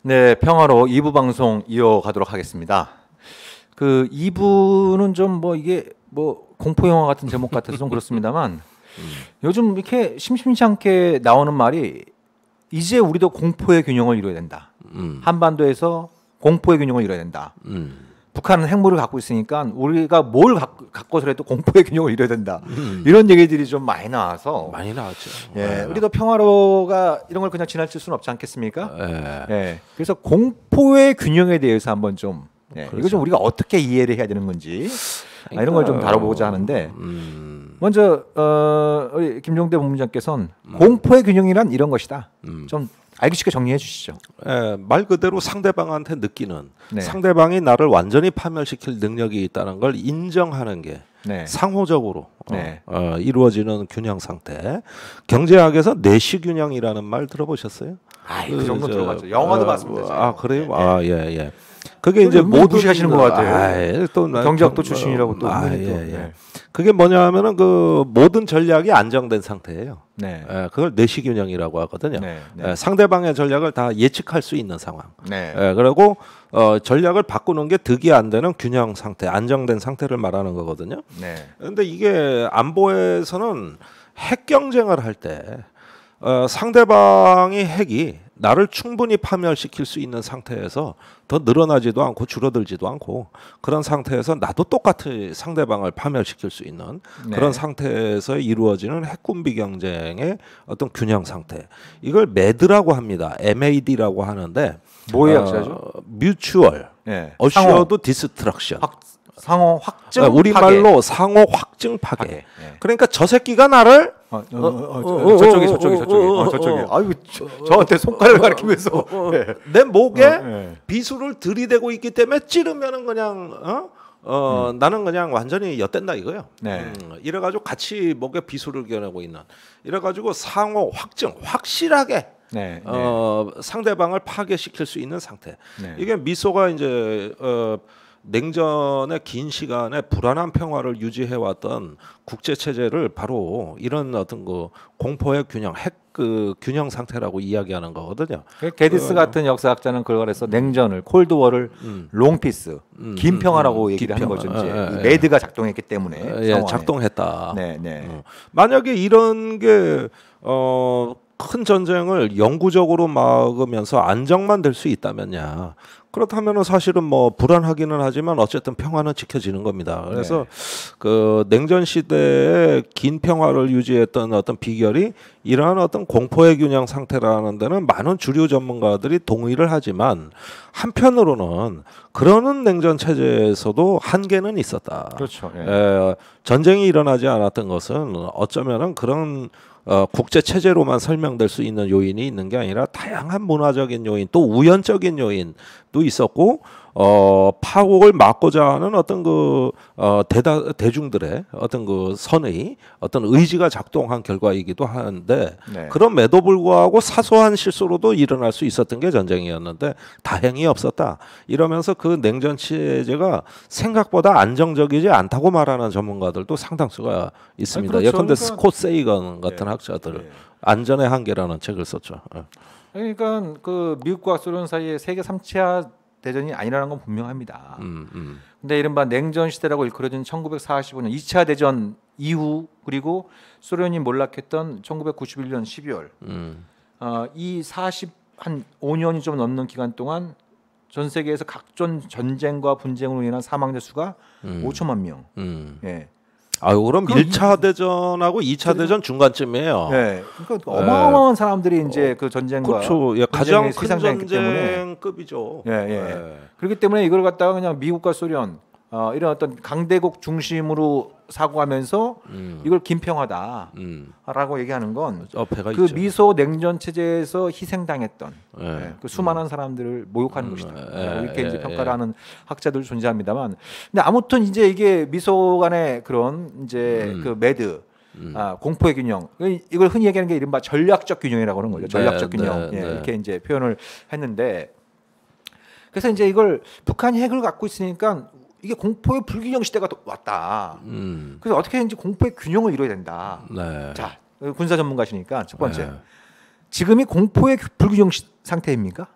네, 평화로 2부 방송 이어가도록 하겠습니다. 그 2부는 좀 뭐 이게 뭐 공포 영화 같은 제목 같아서 좀 그렇습니다만 요즘 이렇게 심심치 않게 나오는 말이 이제 우리도 공포의 균형을 이루어야 된다. 한반도에서 공포의 균형을 이루어야 된다. 북한은 핵무를 갖고 있으니까 우리가 뭘 갖고서라도 공포의 균형을 이뤄야 된다. 이런 얘기들이 좀 많이 나와서 많이 나왔죠. 예, 우리도 평화로가 이런 걸 그냥 지나칠 수는 없지 않겠습니까? 예. 그래서 공포의 균형에 대해서 한번 좀 그렇죠. 이거 좀 우리가 어떻게 이해를 해야 되는 건지 이런 걸 좀 다뤄보고자 하는데 먼저 우리 김종대 본부장께서는 공포의 균형이란 이런 것이다. 좀 알기 쉽게 정리해 주시죠. 말 그대로 상대방한테 느끼는 상대방이 나를 완전히 파멸시킬 능력이 있다는 걸 인정하는 게 상호적으로 이루어지는 균형 상태. 경제학에서 내시균형이라는 말 들어보셨어요? 그 정도 들어봤죠. 영화도 봤습니다. 그래요? 예. 그게 이제 모두 무시하시는 것 같아요. 또 경제학도 출신이라고 또. 그게 뭐냐면은 그 모든 전략이 안정된 상태예요. 그걸 내시균형이라고 하거든요. 상대방의 전략을 다 예측할 수 있는 상황. 그리고 전략을 바꾸는 게 득이 안 되는 균형 상태, 안정된 상태를 말하는 거거든요. 그런데 이게 안보에서는 핵 경쟁을 할 때 상대방의 핵이 나를 충분히 파멸시킬 수 있는 상태에서 더 늘어나지도 않고 줄어들지도 않고 그런 상태에서 나도 똑같이 상대방을 파멸시킬 수 있는 그런 상태에서 이루어지는 핵군비 경쟁의 어떤 균형 상태. 이걸 매드라고 합니다. MAD라고 하는데 뭐의 약자죠? 뮤추얼 어슈어드 디스트럭션. 상호 확증 우리말로 상호 확증 파괴. 그러니까 저 새끼가 나를 저쪽이. 아이고 저한테 손가락을 가리키면서 내 목에 비수를 들이대고 있기 때문에 찌르면은 그냥 나는 그냥 완전히 엿댄다 이거요. 이래가지고 같이 목에 비수를 겨누고 있는. 이래가지고 상호 확증 확실하게. 상대방을 파괴시킬 수 있는 상태. 이게 미소가 이제 냉전의 긴 시간에 불안한 평화를 유지해왔던 국제 체제를 바로 이런 어떤 그 공포의 균형, 핵 그 균형 상태라고 이야기하는 거거든요. 게디스 같은 역사학자는 그걸 그래서 냉전을 콜드워를 롱피스, 긴 평화라고 얘기를 하는 거죠. 이제 매드가 작동했기 때문에 작동했다. 만약에 이런 게 큰 전쟁을 영구적으로 막으면서 안정만 될 수 있다면야 그렇다면은 사실은 뭐 불안하기는 하지만 어쨌든 평화는 지켜지는 겁니다. 그래서 그 냉전 시대의 긴 평화를 유지했던 어떤 비결이 이러한 어떤 공포의 균형 상태라는 데는 많은 주류 전문가들이 동의를 하지만 한편으로는 그러는 냉전 체제에서도 한계는 있었다. 그렇죠. 전쟁이 일어나지 않았던 것은 어쩌면은 그런 국제 체제로만 설명될 수 있는 요인이 있는 게 아니라 다양한 문화적인 요인 또 우연적인 요인도 있었고 파국을 막고자 하는 어떤 그 대중들의 어떤 그 선의 어떤 의지가 작동한 결과이기도 하는데 그럼에도 불구하고 사소한 실수로도 일어날 수 있었던 게 전쟁이었는데 다행히 없었다. 이러면서 그 냉전 체제가 생각보다 안정적이지 않다고 말하는 전문가들도 상당수가 있습니다. 그렇죠. 예컨대 스콧 세이건 같은 학자들 안전의 한계라는 책을 썼죠. 그러니까 그 미국과 소련 사이의 세계 3차 대전이 아니라는 건 분명합니다. 근데 이른바 냉전 시대라고 일컬어진 1945년 2차 대전 이후 그리고 소련이 몰락했던 1991년 12월 이 45년이 좀 넘는 기간 동안 전 세계에서 각종 전쟁과 분쟁으로 인한 사망자 수가 5천만 명. 그럼 1차 대전하고 2차 대전 중간쯤이에요. 그러니까 어마어마한 사람들이 이제 그 전쟁과 가장 큰 전쟁급이죠. 그렇기 때문에 이걸 갖다가 그냥 미국과 소련 이런 어떤 강대국 중심으로 사고하면서 이걸 긴평하다라고 얘기하는 건 그 미소 냉전 체제에서 희생당했던 그 수많은 사람들을 모욕하는 것이다. 이렇게 이제 평가를 하는 학자들 존재합니다만, 근데 아무튼 이제 이게 미소 간의 그런 이제 그 매드 공포의 균형 이걸 흔히 얘기하는 게 이른바 전략적 균형이라고 하는 거죠. 전략적 균형 이렇게 이제 표현을 했는데 그래서 이제 이걸 북한이 핵을 갖고 있으니까 이게 공포의 불균형 시대가 왔다. 그래서 어떻게 이제 공포의 균형을 이뤄야 된다. 자, 군사 전문가시니까 첫 번째. 지금이 공포의 불균형 상태입니까?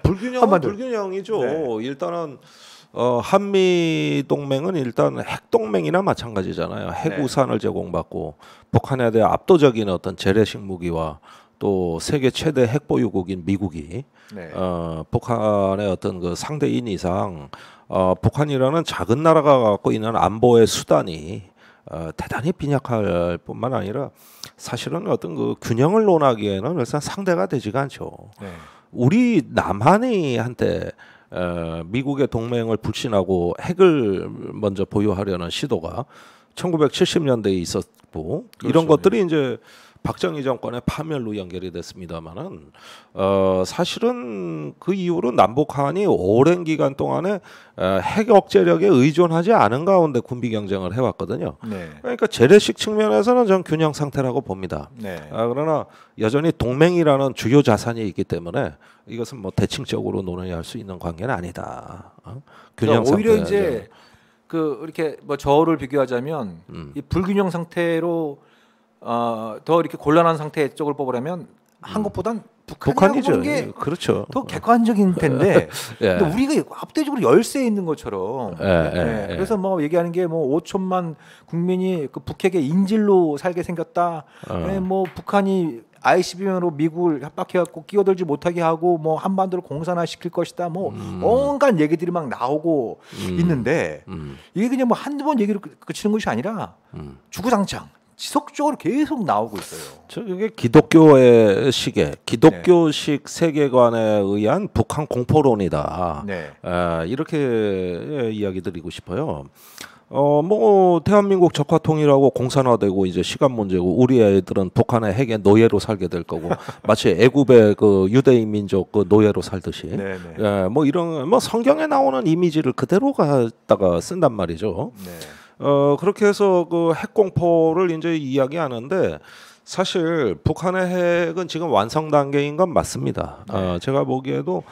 불균형이죠. 네. 일단은 한미 동맹은 일단 핵 동맹이나 마찬가지잖아요. 핵우산을 제공받고 북한에 대해 압도적인 어떤 재래식 무기와 또 세계 최대 핵 보유국인 미국이 북한의 어떤 그 상대인 이상 북한이라는 작은 나라가 갖고 있는 안보의 수단이 대단히 빈약할 뿐만 아니라 사실은 어떤 그 균형을 논하기에는 일단 상대가 되지가 않죠. 우리 남한이 한때 미국의 동맹을 불신하고 핵을 먼저 보유하려는 시도가 1970년대에 있었고 그렇죠. 이런 것들이 이제 박정희 정권의 파멸로 연결이 됐습니다만은 사실은 그 이후로 남북한이 오랜 기간 동안에 핵 억제력에 의존하지 않은 가운데 군비 경쟁을 해왔거든요. 그러니까 재래식 측면에서는 전 균형 상태라고 봅니다. 그러나 여전히 동맹이라는 주요 자산이 있기 때문에 이것은 뭐 대칭적으로 논의할 수 있는 관계는 아니다. 균형 그러니까 오히려 이제 그 이렇게 뭐 저를 비교하자면 이 불균형 상태로 더 이렇게 곤란한 상태 쪽을 뽑으려면 한국보단 북한이죠. 게 그렇죠. 더 객관적인 텐데 근데 우리가 압도적으로 열세에 있는 것처럼 그래서 뭐 얘기하는 게 뭐 5천만 국민이 그 북핵의 인질로 살게 생겼다. 뭐 북한이 ICBM으로 미국을 협박해갖고 끼어들지 못하게 하고 뭐 한반도를 공산화 시킬 것이다. 뭐 온갖 얘기들이 막 나오고 있는데 이게 그냥 뭐 한두 번 얘기로 그치는 것이 아니라 주구장창 지속적으로 계속 나오고 있어요. 이게 기독교의 시계, 기독교식 세계관에 의한 북한 공포론이다. 이렇게 이야기 드리고 싶어요. 뭐 대한민국 적화통일하고 공산화되고 이제 시간 문제고 우리 애들은 북한의 핵의 노예로 살게 될 거고 마치 애굽의 그 유대인 민족 그 노예로 살듯이 뭐 이런 뭐 성경에 나오는 이미지를 그대로 갖다가 쓴단 말이죠. 그렇게 해서 그 핵 공포를 이제 이야기하는데 사실 북한의 핵은 지금 완성 단계인 건 맞습니다. 제가 보기에도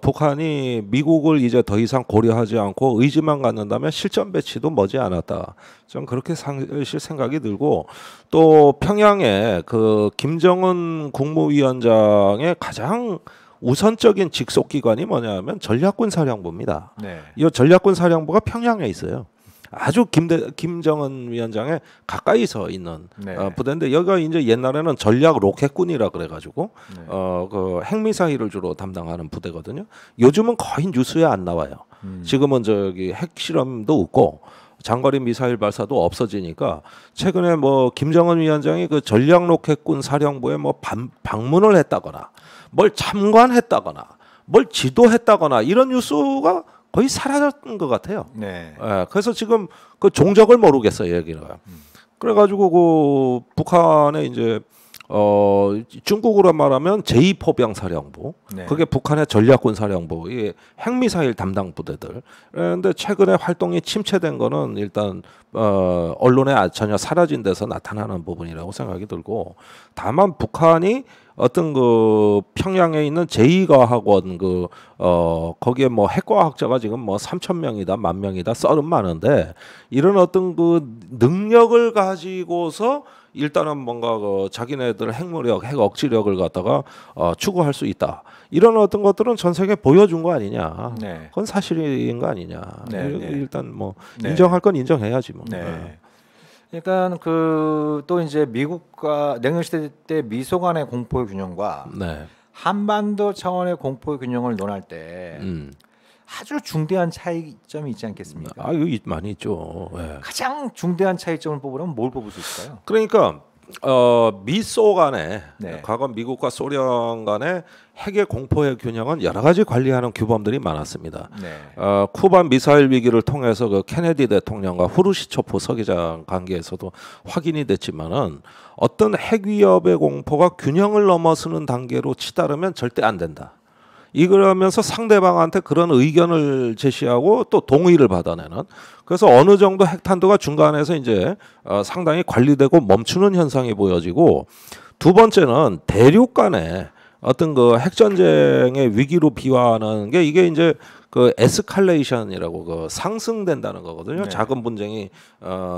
북한이 미국을 이제 더 이상 고려하지 않고 의지만 갖는다면 실전 배치도 머지않았다. 좀 그렇게 사실 생각이 들고 또 평양에 그 김정은 국무위원장의 가장 우선적인 직속 기관이 뭐냐면 전략군 사령부입니다. 이 전략군 사령부가 평양에 있어요. 아주 김정은 위원장의 가까이서 있는 부대인데 여기가 이제 옛날에는 전략 로켓군이라 그래가지고 그 핵미사일을 주로 담당하는 부대거든요. 요즘은 거의 뉴스에 안 나와요. 지금은 저기 핵 실험도 없고 장거리 미사일 발사도 없어지니까 최근에 뭐 김정은 위원장이 그 전략 로켓군 사령부에 뭐 방문을 했다거나 뭘 참관했다거나 뭘 지도했다거나 이런 뉴스가 거의 사라졌던 것 같아요. 그래서 지금 그 종적을 모르겠어요, 여기가. 그래가지고 그 북한에 이제 중국으로 말하면 제2포병사령부, 그게 북한의 전략군 사령부, 이게 핵미사일 담당 부대들. 그런데 최근에 활동이 침체된 거는 일단 언론에 전혀 사라진 데서 나타나는 부분이라고 생각이 들고, 다만 북한이 어떤 그 평양에 있는 제2과학원 거기에 뭐 핵과학자가 지금 뭐 3,000명이다 10,000명이다 썰은 많은데 이런 어떤 그 능력을 가지고서 일단은 뭔가 그 자기네들 핵무력, 핵 억지력을 갖다가 추구할 수 있다. 이런 어떤 것들은 전 세계에 보여준 거 아니냐. 그건 사실인 거 아니냐. 일단 뭐 인정할 건 인정해야지 뭐. 그러니까 그 또 이제 미국과 냉전 시대 때 미소 간의 공포의 균형과 한반도 차원의 공포의 균형을 논할 때 아주 중대한 차이점이 있지 않겠습니까? 여기 많이 있죠. 가장 중대한 차이점을 뽑으려면 뭘 뽑을 수 있을까요? 그러니까 미소 간에 과거 미국과 소련 간의 핵의 공포의 균형은 여러 가지 관리하는 규범들이 많았습니다. 쿠바 미사일 위기를 통해서 그 케네디 대통령과 후르시초프 서기장 관계에서도 확인이 됐지만은 어떤 핵 위협의 공포가 균형을 넘어서는 단계로 치달으면 절대 안 된다. 이러면서 상대방한테 그런 의견을 제시하고 또 동의를 받아내는. 그래서 어느 정도 핵탄두가 중간에서 이제 상당히 관리되고 멈추는 현상이 보여지고, 두 번째는 대륙 간에 어떤 그 핵전쟁의 위기로 비화하는 게 이게 이제 그 에스컬레이션이라고 그 상승된다는 거거든요. 네. 작은 분쟁이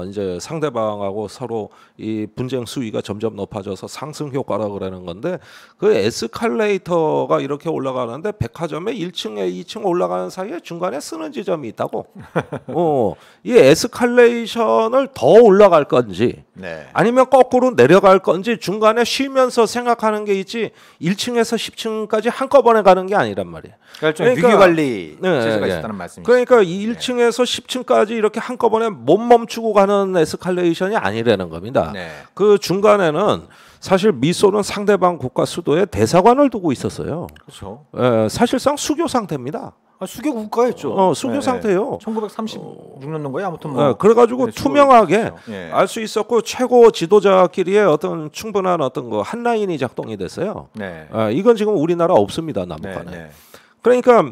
이제 상대방하고 서로 이 분쟁 수위가 점점 높아져서 상승 효과라고 그러는 건데 그 에스컬레이터가 이렇게 올라가는데 백화점에 1층에 2층 올라가는 사이에 중간에 쓰는 지점이 있다고. 이 에스컬레이션을 더 올라갈 건지 네. 아니면 거꾸로 내려갈 건지 중간에 쉬면서 생각하는 게 있지 1층에서 10층까지 한꺼번에 가는 게 아니란 말이에요. 그러니까 위기관리 제도가 있었다는 말씀이시죠. 그러니까 1층에서 10층까지 이렇게 한꺼번에 못 멈추고 가는 에스컬레이션이 아니라는 겁니다. 네. 그 중간에는 사실 미소는 상대방 국가 수도에 대사관을 두고 있었어요. 그렇죠. 사실상 수교 상태입니다. 수교 국가였죠. 수교 상태요. 1936년도인가요? 아무튼 뭐. 그래가지고 네, 투명하게 네. 알 수 있었고 최고 지도자끼리의 어떤 충분한 어떤 거 한 라인이 작동이 됐어요. 네. 이건 지금 우리나라 없습니다, 남북한에. 네. 그러니까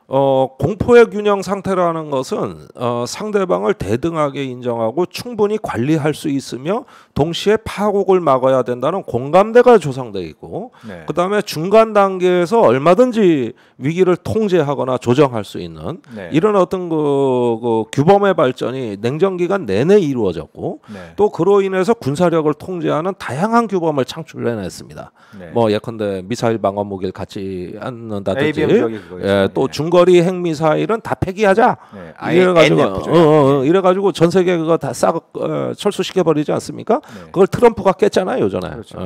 공포의 균형 상태라는 것은 상대방을 대등하게 인정하고 충분히 관리할 수 있으며 동시에 파국을 막아야 된다는 공감대가 조성돼 있고 네. 그다음에 중간 단계에서 얼마든지 위기를 통제하거나 조정할 수 있는 네. 이런 어떤 그 규범의 발전이 냉전 기간 내내 이루어졌고 네. 또 그로 인해서 군사력을 통제하는 다양한 규범을 창출해냈습니다. 네. 뭐 예컨대 미사일 방어 무기를 갖지 않는다든지 또 네. 중거리 핵미사일은 다 폐기하자. 네. 이래가지고 전 세계 그거 다 싹 철수시켜 버리지 않습니까? 네. 그걸 트럼프가 깼잖아요, 요전에. 그렇죠.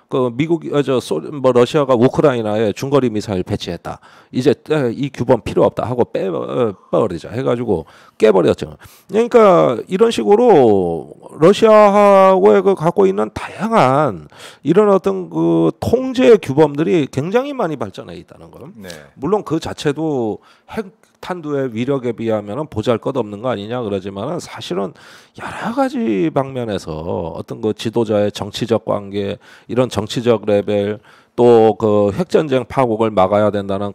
그 미국 러시아가 우크라이나에 중거리 미사일 배치했다. 이제 이 규범 필요 없다 하고 빼버리자 해가지고 깨버렸죠. 그러니까 이런 식으로 러시아하고의 그 갖고 있는 다양한 이런 어떤 그 통제 규범들이 굉장히 많이 발전해 있다는 거. 네. 물론 그 자체도 핵 탄두의 위력에 비하면은 보잘것없는 거 아니냐 그러지만은 사실은 여러 가지 방면에서 어떤 그 지도자의 정치적 관계 이런 정치적 레벨 또 그 핵전쟁 파국을 막아야 된다는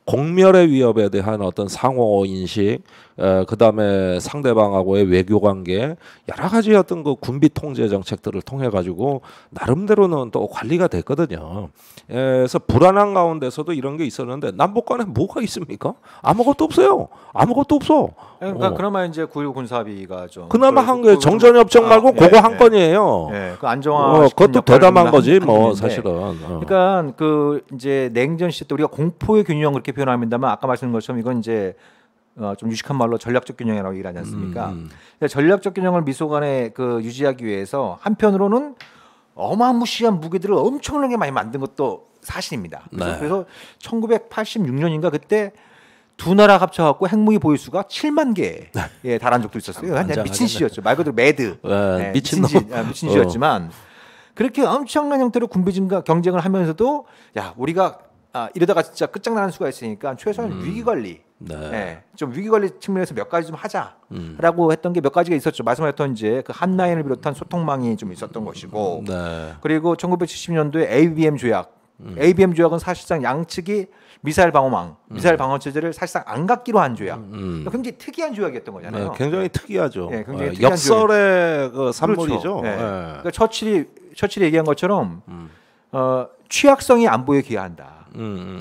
공멸의 위협에 대한 어떤 상호 인식, 그 다음에 상대방하고의 외교 관계 여러 가지 어떤 그 군비 통제 정책들을 통해 가지고 나름대로는 또 관리가 됐거든요. 그래서 불안한 가운데서도 이런 게 있었는데 남북 간에 뭐가 있습니까? 아무것도 없어요. 아무것도 없어. 그러니까 그나마 이제 9.19 군사합의가 좀 그나마 한 게 정전협정 말고 그거 한 건이에요. 그 안정화 그것도 대담한 거지 뭐 사실은. 그러니까 그 이제 냉전 시대 때 우리가 공포의 균형 그렇게 표현합니다만 아까 말씀드린 것처럼 이건 이제 좀 유식한 말로 전략적 균형이라고 얘기를 하지 않습니까? 전략적 균형을 미소 간에 그 유지하기 위해서 한편으로는 어마무시한 무기들을 엄청나게 많이 만든 것도 사실입니다. 그래서 1986년인가 그때 두 나라 합쳐갖고 핵무기 보유수가 7만 개에 달한 적도 있었어요. 완전 미친 짓이었죠. 말 그대로 매드. 미친 짓이었지만 그렇게 엄청난 형태로 군비 증가 경쟁을 하면서도 야 우리가 이러다가 진짜 끝장나는 수가 있으니까 최소한 위기 관리, 좀 위기 관리 측면에서 몇 가지 좀 하자라고 했던 게 몇 가지가 있었죠. 말씀하셨던 이제 그 한라인을 비롯한 소통망이 좀 있었던 것이고, 그리고 1970년도에 ABM 조약. ABM 조약은 사실상 양측이 미사일 방어망, 미사일 방어 체제를 사실상 안 갖기로 한 조약. 굉장히 특이한 조약이었던 거잖아요. 굉장히 특이하죠. 굉장히 특이한 역설의 그 산물이죠. 그렇죠. 그러니까 처칠이 얘기한 것처럼 취약성이 안보에 기여한다.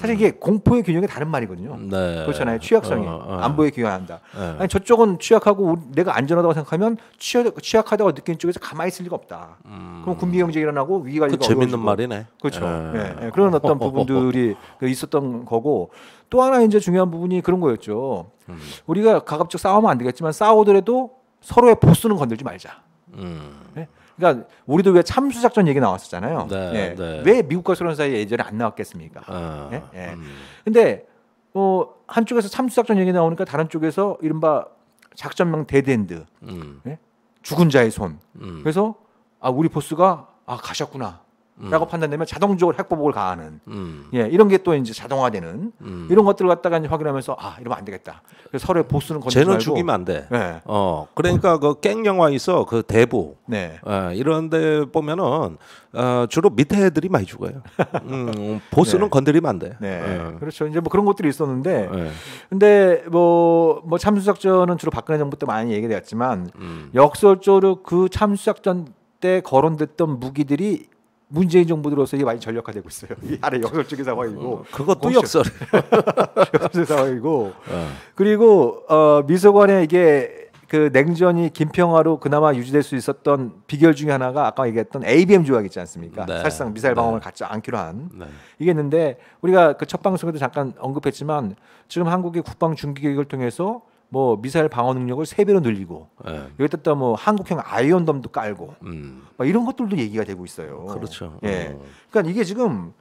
사실 이게 공포의 균형이 다른 말이거든요. 그렇잖아요. 취약성이 안보에 기여한다. 아니 저쪽은 취약하고 내가 안전하다고 생각하면 취약하다고 느끼는 쪽에서 가만히 있을 리가 없다. 그럼 군비 경쟁이 일어나고 위기 관리가 재밌는 말이네. 그렇죠. 그런 어떤 부분들이 있었던 거고 또 하나 이제 중요한 부분이 그런 거였죠. 우리가 가급적 싸우면 안 되겠지만 싸우더라도 서로의 보스는 건들지 말자. 그러니까 우리도 왜 참수작전 얘기 나왔었잖아요. 왜 미국과 소련 사이에 예전에 안 나왔겠습니까? 근데 한쪽에서 참수작전 얘기 나오니까 다른 쪽에서 이른바 작전명 데드엔드, 죽은 자의 손. 그래서 우리 보스가 가셨구나. 라고 판단되면 자동적으로 핵보복을 가하는 이런 게 또 이제 자동화되는 이런 것들을 갖다가 이제 확인하면서 이러면 안 되겠다. 그래서 서로의 보스는 건드리지 말고 쟤는 죽이면 안 돼. 그러니까 그 깽 영화 있어 그 대부 이런데 보면은 주로 밑에 애들이 많이 죽어요. 보스는 건드리면 안 돼. 그렇죠. 이제 뭐 그런 것들이 있었는데, 근데 뭐 참수작전은 주로 박근혜 정부 때 많이 얘기되었지만 역설적으로 그 참수작전 때 거론됐던 무기들이 문재인 정부 들어서 이게 많이 전력화되고 있어요. 이 아래 역설적인 상황이고 그것도 역설. 역설 상황이고 그리고 미소관의 이게 그 냉전이 김평화로 그나마 유지될 수 있었던 비결 중에 하나가 아까 얘기했던 ABM 조약 있지 않습니까? 네. 사실상 미사일 방어를 갖지 않기로 한 네. 이게 있는데 우리가 그 첫 방송에도 잠깐 언급했지만 지금 한국의 국방 중기 계획을 통해서 뭐 미사일 방어 능력을 3배로 늘리고 여기다 뭐 한국형 아이언돔도 깔고 막 이런 것들도 얘기가 되고 있어요. 그렇죠. 예. 그러니까 이게 지금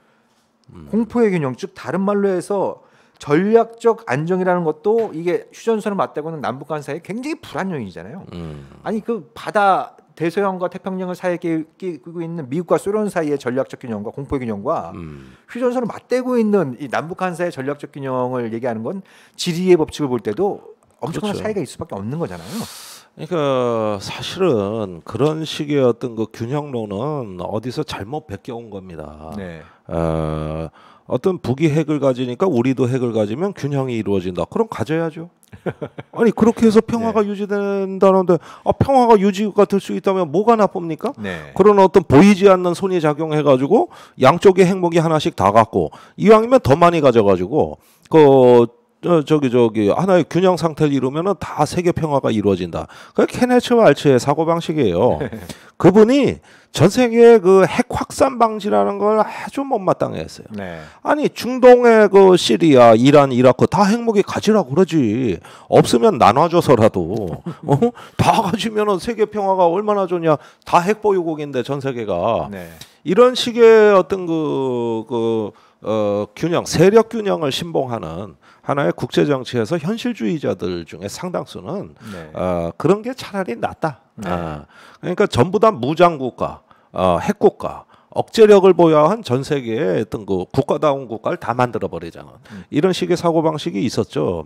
공포의 균형 즉 다른 말로 해서 전략적 안정이라는 것도 이게 휴전선을 맞대고는 남북 간 사이에 굉장히 불안 요인이잖아요. 아니 그 바다 대서양과 태평양을 사이에 끼고 있는 미국과 소련 사이의 전략적 균형과 공포의 균형과 휴전선을 맞대고 있는 이 남북 간 사이의 전략적 균형을 얘기하는 건 지리의 법칙을 볼 때도 엄청난 그렇죠. 차이가 있을 수밖에 없는 거잖아요. 그러니까 사실은 그런 식의 어떤 그 균형론은 어디서 잘못 베껴온 겁니다. 네. 어떤 북이 핵을 가지니까 우리도 핵을 가지면 균형이 이루어진다. 그럼 가져야죠. 아니 그렇게 해서 평화가 유지된다는데 평화가 유지가 될 수 있다면 뭐가 나쁩니까? 네. 그런 어떤 보이지 않는 손이 작용해가지고 양쪽의 핵무기 하나씩 다 갖고 이왕이면 더 많이 가져가지고 저기 하나의 균형 상태를 이루면은 다 세계 평화가 이루어진다. 그 케네츠 왈츠의 사고 방식이에요. 그분이 전 세계의 그 핵 확산 방지라는 걸 아주 못마땅해했어요. 네. 아니 중동의 그 시리아, 이란, 이라크 다 핵무기 가지라고 그러지. 없으면 나눠줘서라도 다 가지면은 세계 평화가 얼마나 좋냐. 다 핵 보유국인데 전 세계가 이런 식의 어떤 균형, 세력 균형을 신봉하는 하나의 국제 정치에서 현실주의자들 중에 상당수는 그런 게 차라리 낫다. 그러니까 전부 다 무장 국가, 핵 국가, 억제력을 보유한 전 세계의 어떤 그 국가다운 국가를 다 만들어 버리자는 이런 식의 사고 방식이 있었죠.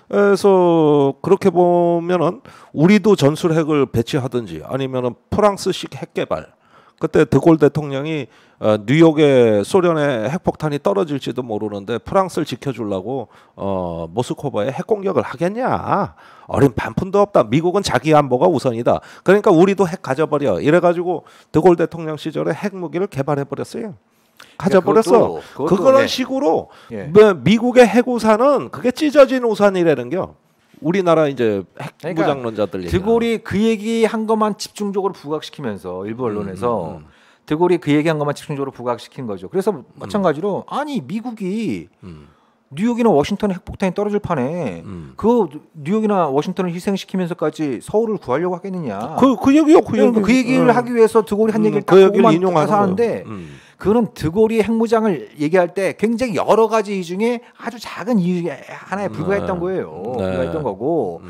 그래서 그렇게 보면은 우리도 전술핵을 배치하든지 아니면은 프랑스식 핵 개발. 그때 드골 대통령이 뉴욕에 소련의 핵폭탄이 떨어질지도 모르는데 프랑스를 지켜주려고 모스크바에 핵공격을 하겠냐? 어린 반푼도 없다. 미국은 자기 안보가 우선이다. 그러니까 우리도 핵 가져버려. 이래가지고 드골 대통령 시절에 핵무기를 개발해버렸어요. 가져버렸어. 그런 식으로 미국의 핵우산은 그게 찢어진 우산이라는겨. 우리나라 이제 핵무장론자들 드골이 그 얘기한 것만 집중적으로 부각시키면서 일부 언론에서 드골이 그 얘기한 것만 집중적으로 부각시킨 거죠. 그래서 마찬가지로 아니 미국이 뉴욕이나 워싱턴에 핵폭탄이 떨어질 판에 그 뉴욕이나 워싱턴을 희생시키면서까지 서울을 구하려고 하겠느냐? 그 얘기요. 그 얘기를 하기 위해서 드골이 한 얘기를 딱 인용해서 하는데 그거는 드골이 핵무장을 얘기할 때 굉장히 여러 가지 이유 중에 아주 작은 이유 중에 하나에 불과했던 거예요. 불과했던 거고.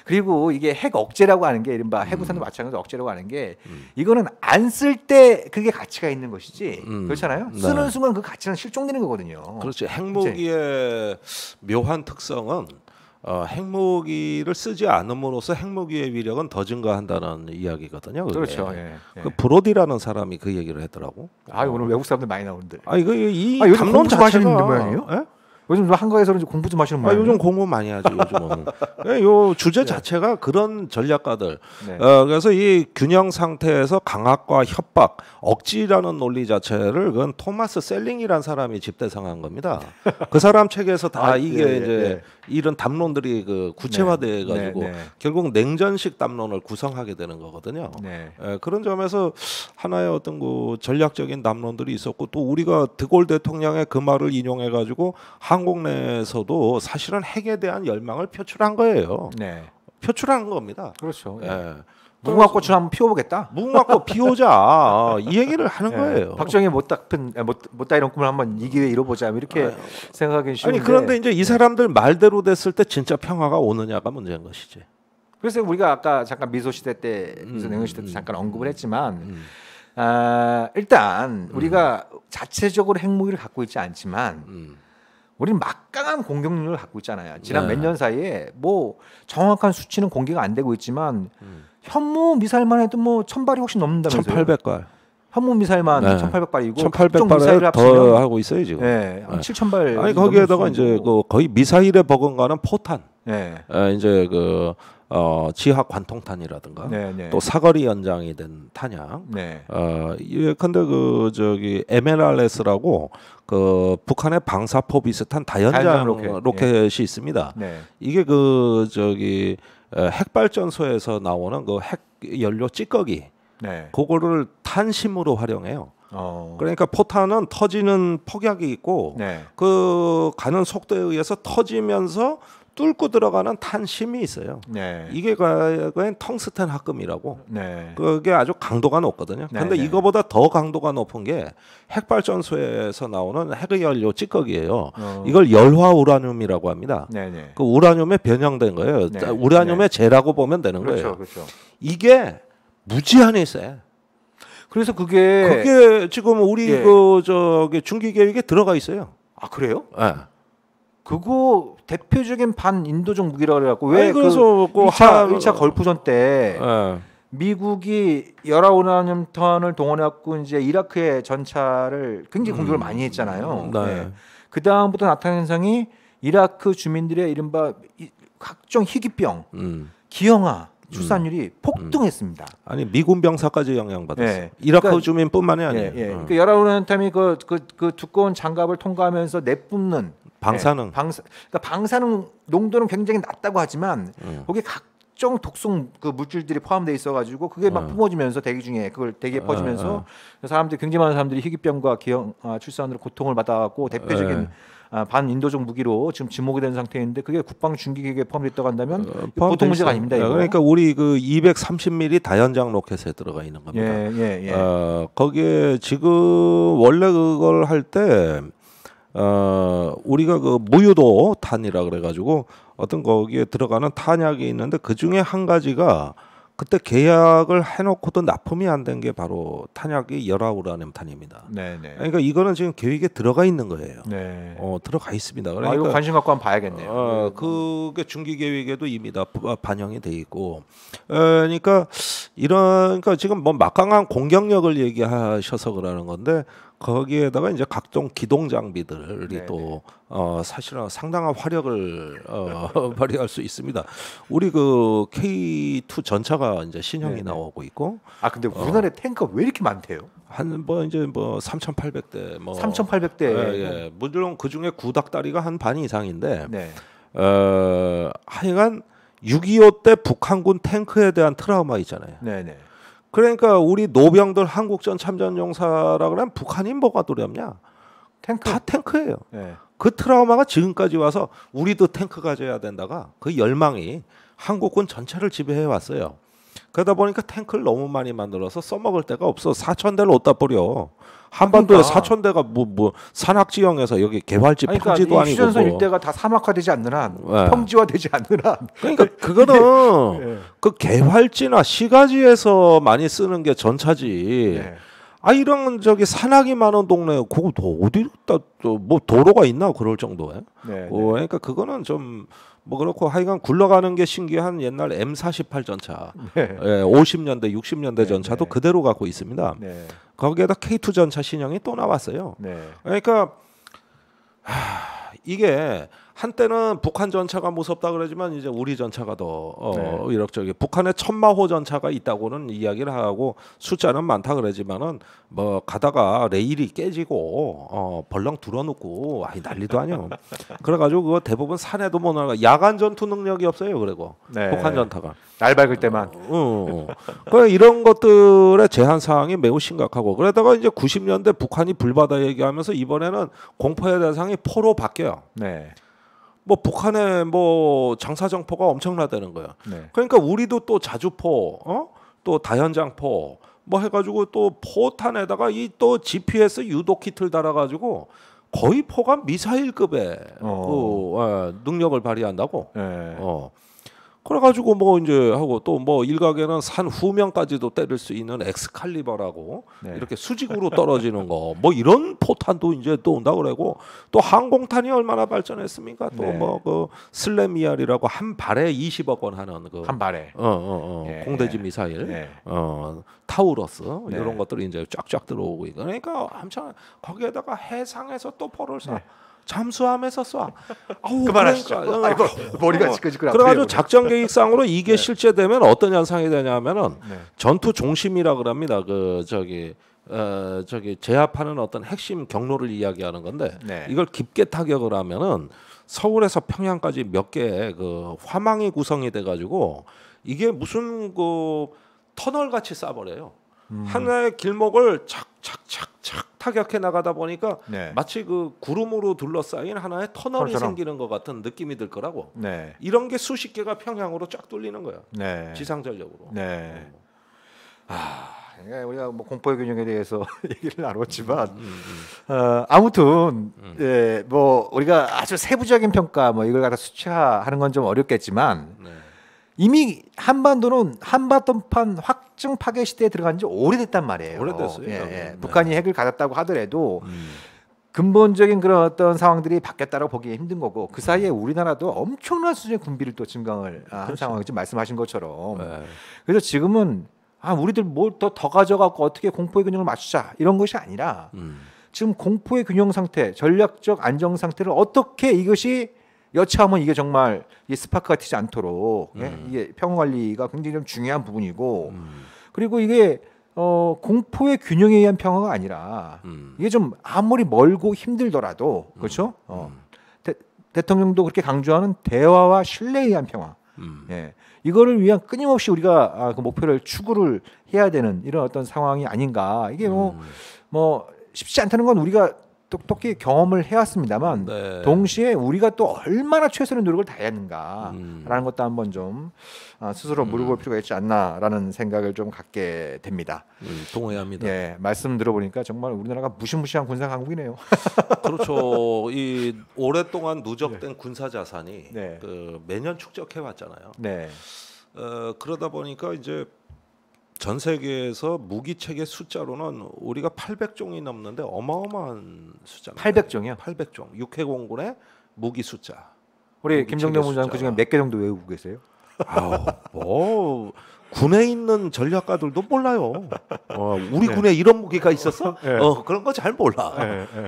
그리고 이게 핵 억제라고 하는 게 이른바 핵우산도 마찬가지로 억제라고 하는 게 이거는 안 쓸 때 그게 가치가 있는 것이지 그렇잖아요. 쓰는 순간 그 가치는 실종되는 거거든요. 그렇죠. 핵무기의 묘한 특성은 핵무기를 쓰지 않음으로써 핵무기의 위력은 더 증가한다는 이야기거든요. 그게. 그렇죠. 그 브로디라는 사람이 그 얘기를 했더라고. 오늘 외국 사람들 많이 나오는데. 이거 이 요즘 공부 좀 하시는 모양이에요? 요즘 한국에서는 공부 좀 하시는 모양이에요? 요즘 공부 많이 하지 요즘은. 요 주제 자체가 그런 전략가들. 그래서 이 균형 상태에서 강압과 협박, 억지라는 논리 자체를 그건 토마스 셀링이라는 사람이 집대성한 겁니다. 그 사람 책에서 다 이게 이제 이런 담론들이 그 구체화돼 가지고 결국 냉전식 담론을 구성하게 되는 거거든요. 그런 점에서 하나의 어떤 그 전략적인 담론들이 있었고 또 우리가 드골 대통령의 그 말을 인용해 가지고 한국 내에서도 사실은 핵에 대한 열망을 표출한 거예요. 표출한 겁니다. 그렇죠. 무궁화꽃을 한번 피워보겠다. 무궁화꽃 피우자 이 얘기를 하는 거예요. 박정희 못다 이런 꿈을 한번 이 기회에 이뤄보자 이렇게 생각하기 쉬운데. 그런데 이제 이 사람들 말대로 됐을 때 진짜 평화가 오느냐가 문제인 것이지. 그래서 우리가 아까 잠깐 미소 시대 때, 미소 냉전 시대 때 잠깐 언급을 했지만 일단 우리가 자체적으로 핵무기를 갖고 있지 않지만. 우리는 막강한 공격 능력을 갖고 있잖아요. 지난 몇 년 사이에 뭐 정확한 수치는 공개가 안 되고 있지만 현무 미사일만 해도 뭐 1000발이 훨씬 넘는다면서요. 1800발. 현무 미사일만 1800발이고 1800발을 더 하고 있어요 지금. 7000발. 아니 거기에다가 이제 그 거의 미사일에 버금가는 포탄. 네. 이제 그 지하 관통탄이라든가 네. 또 사거리 연장이 된 탄약. 네. 예컨대 그 저기 MLRS라고 그 북한의 방사포 비슷한 다연장 로켓이 있습니다. 네. 이게 그 저기 핵발전소에서 나오는 그 핵 연료 찌꺼기. 네. 그거를 탄심으로 활용해요. 그러니까 포탄은 터지는 폭약이 있고 네. 그 가는 속도에 의해서 터지면서 뚫고 들어가는 탄심이 있어요. 네. 이게 과거엔 텅스텐 합금이라고. 네. 그게 아주 강도가 높거든요. 네. 근데 이거보다 더 강도가 높은 게 핵발전소에서 나오는 핵연료 찌꺼기예요. 이걸 열화 우라늄이라고 합니다. 네. 그 우라늄에 변형된 거예요. 네. 우라늄의 재라고 보면 되는 거예요. 그렇죠. 이게 무지한히 세. 그래서 그게 지금 우리 그 저기 중기 계획에 들어가 있어요. 아 그래요? 네. 그거 대표적인 반인도적 무기라고 그래갖고 왜 그래서 그 1차 걸프전 때 미국이 열화우라늄탄을 동원해갖고 이제 이라크의 전차를 굉장히 공격을 많이 했잖아요. 네. 그 다음부터 나타난 현상이 이라크 주민들의 이른바 각종 희귀병, 기형아 출산율이 폭등했습니다. 아니 미군 병사까지 영향받았어요. 네. 이라크 그러니까, 주민뿐만이 아니에요. 그러니까 열화우라늄탄이 그 두꺼운 장갑을 통과하면서 내뿜는 방사능. 그러니까 방사능 농도는 굉장히 낮다고 하지만 거기에 각종 독성 그 물질들이 포함되어 있어가지고 그게 막 뿜어지면서 대기 중에 그걸 대기에 퍼지면서 사람들이 굉장히 많은 사람들이 희귀병과 기형 출산으로 고통을 받아갖고 대표적인 반인도적 무기로 지금 지목이 된 상태인데 그게 국방 중기 계획에 포함됐다고 한다면 보통 문제가 아닙니다. 이거. 그러니까 우리 그 230mm 다연장 로켓에 들어가 있는 겁니다. 거기에 지금 원래 그걸 할 때 우리가 그 무유도 탄이라 그래가지고 어떤 거기에 들어가는 탄약이 있는데 그 중에 한 가지가 그때 계약을 해놓고도 납품이 안 된 게 바로 탄약이 열화우라늄 탄입니다. 그러니까 이거는 지금 계획에 들어가 있는 거예요. 들어가 있습니다. 그러니까 이거 관심 갖고 한번 봐야겠네요. 그게 중기 계획에도 이미 다 반영이 돼 있고, 그러니까 그러니까 지금 뭐 막강한 공격력을 얘기하셔서 그러는 건데. 거기에다가 이제 각종 기동 장비들이 또 사실은 상당한 화력을 발휘할 수 있습니다. 우리 그 K2 전차가 이제 신형이 나오고 있고. 아 근데 우리나라에 탱크가 왜 이렇게 많대요? 한 뭐 이제 뭐 3,800대 3,800대. 물론 그 중에 구닥다리가 한 반 이상인데. 하여간 6.25 때 북한군 탱크에 대한 트라우마 있잖아요. 그러니까 우리 노병들 한국전 참전용사라 그러면 북한이 뭐가 두렵냐? 다 탱크예요. 그 트라우마가 지금까지 와서 우리도 탱크 가져야 된다가 그 열망이 한국군 전체를 지배해 왔어요. 그러다 보니까 탱크를 너무 많이 만들어서 써먹을 데가 없어. 4,000대를 어디다 버려. 한반도에 4,000대가 뭐 산악 지형에서 여기 개발지 평지도 아니고 휴전선 일대가 다 사막화되지 않는 한 평지화되지 않는 한 그러니까 그거는 그 개발지나 시가지에서 많이 쓰는 게 전차지. 이런 저기 산악이 많은 동네 그거 어디다 또 뭐 도로가 있나 그럴 정도에. 그러니까 그거는 좀 뭐 그렇고 하여간 굴러가는 게 신기한 옛날 M48 전차, 50년대, 60년대 전차도 그대로 갖고 있습니다. 거기에다 K2 전차 신형이 또 나왔어요. 그러니까 이게 한때는 북한 전차가 무섭다 그러지만 이제 우리 전차가 더 이렇게 북한의 천마호 전차가 있다고는 이야기를 하고 숫자는 많다 그러지만은 뭐 가다가 레일이 깨지고 벌렁 들어눕고 난리도 아니요. 그래가지고 그거 대부분 산에도 못 나가. 야간 전투 능력이 없어요. 그리고 북한 전차가 날 밝을 때만. 그 이런 것들의 제한 사항이 매우 심각하고 그러다가 이제 90년대 북한이 불바다 얘기하면서 이번에는 공포의 대상이 포로 바뀌어요. 뭐 북한의 뭐 장사정포가 엄청나다는 거예요. 그러니까 우리도 또 자주포, 또 다연장포 뭐 해가지고 또 포탄에다가 이 또 GPS 유도 키트를 달아가지고 거의 포가 미사일급의 그 능력을 발휘한다고. 그래가지고 뭐 이제 하고 또 뭐 일각에는 산 후면까지도 때릴 수 있는 엑스칼리버라고 이렇게 수직으로 떨어지는 거 뭐 이런 포탄도 이제 또 온다 그러고 또 항공탄이 얼마나 발전했습니까? 또 뭐 그 슬래미알이라고 한 발에 20억 원 하는 그 한 발에 공대지 미사일 타우러스 이런 것들이 이제 쫙쫙 들어오고 있고 그러니까 한참 거기에다가 해상에서 또 포를 쏴. 잠수함에서 쏴. 그만하시죠. 그러니까, 아이고, 머리가 지끈지끈. 그래가지고 작전 계획상으로 이게 실제되면 어떤 현상이 되냐면은 전투 중심이라 그럽니다. 저기 제압하는 어떤 핵심 경로를 이야기하는 건데 이걸 깊게 타격을 하면은 서울에서 평양까지 몇 개의 그 화망이 구성이 돼가지고 이게 무슨 그 터널 같이 쏴버려요. 하나의 길목을 착착착착 타격해 나가다 보니까 마치 그 구름으로 둘러싸인 하나의 터널이 생기는 것 같은 느낌이 들 거라고. 이런 게 수십 개가 평양으로 쫙 뚫리는 거야. 지상 전력으로. 우리가 뭐 공포의 균형에 대해서 얘기를 나눴지만 아무튼 뭐 우리가 아주 세부적인 평가 뭐 이걸 갖다 수치화하는 건 좀 어렵겠지만 이미 한반도는 한반도판 확증 파괴 시대에 들어간 지 오래됐단 말이에요. 오래됐어요. 북한이 핵을 가졌다고 하더라도 근본적인 그런 어떤 상황들이 바뀌었다고 보기 힘든 거고 그 사이에 우리나라도 엄청난 수준의 군비를 또 증강을 한 상황이지 말씀하신 것처럼. 그래서 지금은 우리들 뭘 더 가져갖고 어떻게 공포의 균형을 맞추자 이런 것이 아니라 지금 공포의 균형 상태, 전략적 안정 상태를 어떻게 이것이 여차하면 이게 정말 이 스파크가 튀지 않도록 이게 평화 관리가 굉장히 좀 중요한 부분이고 그리고 이게 공포의 균형에 의한 평화가 아니라 이게 좀 아무리 멀고 힘들더라도 그렇죠? 대통령도 그렇게 강조하는 대화와 신뢰에 의한 평화. 이거를 위한 끊임없이 우리가 그 목표를 추구를 해야 되는 이런 어떤 상황이 아닌가. 이게 뭐 쉽지 않다는 건 우리가 똑똑히 경험을 해왔습니다만 동시에 우리가 또 얼마나 최선의 노력을 다했는가라는 것도 한번 좀 스스로 물어볼 필요가 있지 않나라는 생각을 좀 갖게 됩니다. 동의합니다. 말씀 들어보니까 정말 우리나라가 무시무시한 군사 강국이네요. 그렇죠. 이 오랫동안 누적된 군사 자산이 그 매년 축적해 왔잖아요. 그러다 보니까 이제 전 세계에서 무기 체계 숫자로는 우리가 800종이 넘는데 어마어마한 숫자입니다. 800종이요? 800종. 육해공군의 무기 숫자. 우리 김정대 본부장 그중에 몇 개 정도 외우고 계세요? 뭐 군에 있는 전략가들도 몰라요. 우리 군에 이런 무기가 있었어? 그런 거 잘 몰라.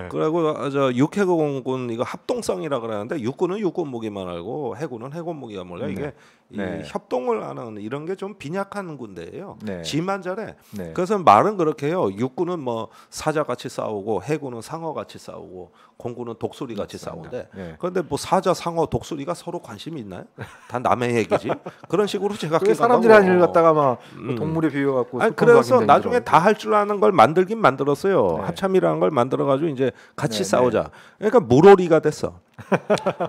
그리고 저 육해공군 이거 합동성이라 그러는데 육군은 육군 무기만 알고 해군은 해군 무기가 몰라. 이게 이 협동을 하는 이런 게 좀 빈약한 군대예요. 지만 잘해. 그래서 말은 그렇게 해요. 육군은 뭐 사자 같이 싸우고 해군은 상어 같이 싸우고 공군은 독수리 같이 싸우는데 그런데 뭐 사자, 상어, 독수리가 서로 관심이 있나요? 다 남의 얘기지. 그런 식으로 제가 사람들이 한 일 갖다가 막 동물에 비워갖고. 그래서 나중에 다 할 줄 아는 걸 만들긴 만들었어요. 합참이라는 걸 만들어가지고 이제 같이 싸우자. 그러니까 물오리가 됐어.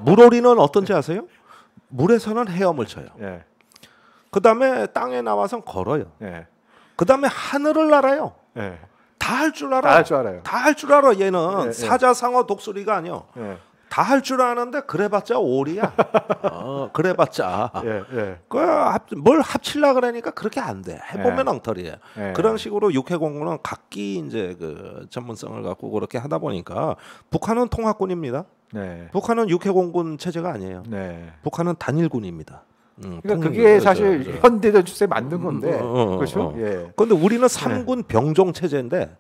물오리는 어떤지 아세요? 물에서는 헤엄을 쳐요. 그 다음에 땅에 나와서 걸어요. 그 다음에 하늘을 날아요. 다 할 줄 알아. 다 할 줄 알아요. 다 할 줄 알아. 얘는 사자, 상어, 독수리가 아니야. 다 할 줄 아는데 그래봤자 오리야. 그래봤자. 뭘 합칠라 그러니까 그렇게 안 돼. 해보면 엉터리야. 그런 식으로 육해공군은 각기 이제 그 전문성을 갖고 그렇게 하다 보니까 북한은 통합군입니다. 북한은 육해공군 체제가 아니에요. 북한은 단일군입니다. 그러니까 그게 사실 현대전 추세에 맞는 건데, 그렇죠? 그런데 우리는 3군 병종 체제인데,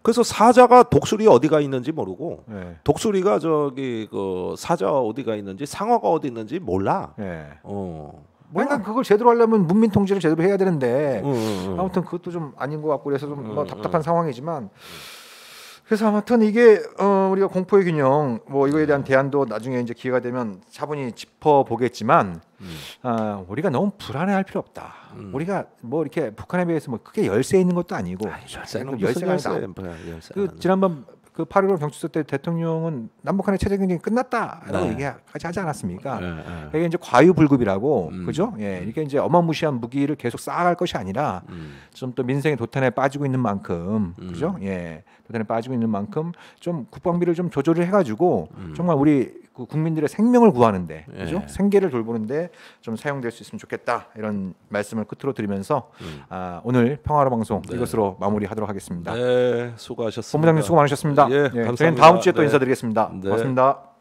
그래서 사자가 독수리 어디가 있는지 모르고, 독수리가 저기 그 사자 어디가 있는지, 상어가 어디 있는지 몰라. 그러니까 그걸 제대로 하려면 문민 통제를 제대로 해야 되는데, 아무튼 그것도 좀 아닌 것 같고 그래서 좀 뭐 답답한 상황이지만. 그래서 아무튼 이게 우리가 공포의 균형 뭐 이거에 대한 대안도 나중에 이제 기회가 되면 차분히 짚어보겠지만 우리가 너무 불안해할 필요 없다. 우리가 뭐 이렇게 북한에 비해서 뭐 크게 열세 있는 것도 아니고 열세가 지난번 그 8.15 경축사 때 대통령은 남북한의 체제 경쟁이 끝났다라고 얘기까지 하지 않았습니까? 이게 이제 과유불급이라고 그죠? 이게 이제 어마무시한 무기를 계속 쌓아갈 것이 아니라 좀 또 민생의 도탄에 빠지고 있는 만큼 그죠? 도탄에 빠지고 있는 만큼 좀 국방비를 좀 조절을 해가지고 정말 우리 그 국민들의 생명을 구하는데 그죠? 생계를 돌보는데 좀 사용될 수 있으면 좋겠다 이런 말씀을 끝으로 드리면서 오늘 평화로 방송 이것으로 마무리하도록 하겠습니다. 수고하셨습니다. 본부장님 수고 많으셨습니다. 감사합니다. 저희는 다음 주에 또 인사드리겠습니다. 고맙습니다.